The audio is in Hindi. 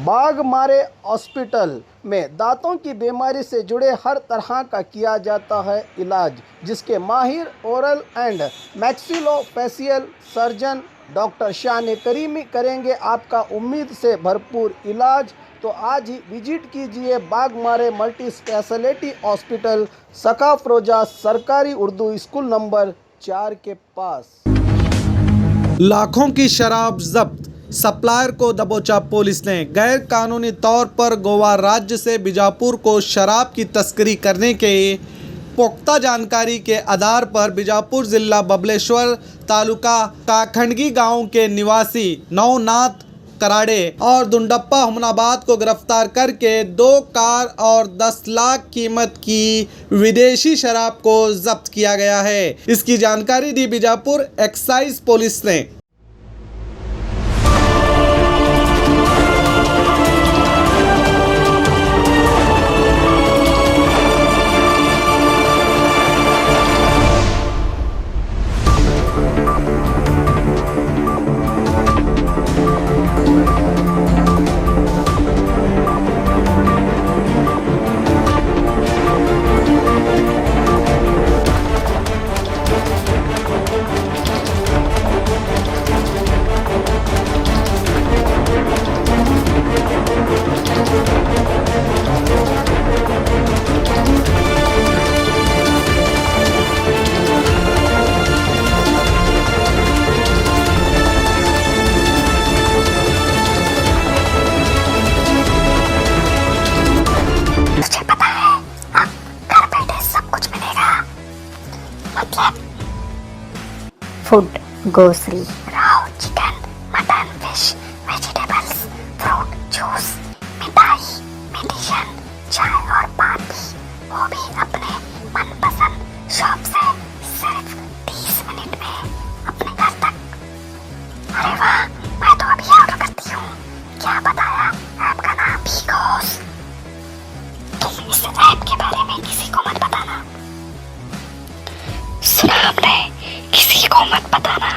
बाघमारे हॉस्पिटल में दांतों की बीमारी से जुड़े हर तरह का किया जाता है इलाज, जिसके माहिर oral and maxillofacial surgeon doctor शान करीमी करेंगे आपका उम्मीद से भरपूर इलाज। तो आज ही विजिट कीजिए बाघमारे मल्टी स्पेशलिटी हॉस्पिटल, सकाफरोजा सरकारी उर्दू स्कूल नंबर 4 के पास। लाखों की शराब जब्त, सप्लायर को दबोचा पुलिस ने। गैर कानूनी तौर पर गोवा राज्य से बीजापुर को शराब की तस्करी करने के पुख्ता जानकारी के आधार पर बीजापुर जिला बबलेश्वर तालुका काखंडगी गांव के निवासी नवनाथ कराड़े और दुंडप्पा हुमनाबाद को गिरफ्तार करके 2 कार और 10 लाख कीमत की विदेशी शराब को जब्त किया गया है। इसकी जानकारी दी बीजापुर एक्साइज पुलिस ने। Food, grocery, Rao, chicken, mutton, fish, vegetables, fruit, juice, मिठाई, मेडिसिन, चाय और पान भी, वो भी अपने मनपसंद शॉप से सिर्फ 30 मिनट में अपने घर तक। अरे वाह, मैं तो अभी ऑर्डर करती हूँ। क्या बताया आपका नाम? भीगोस। तुम इस ऐप के बारे में किसी को मत बताना। सुना आपने? किसी को मत बताना।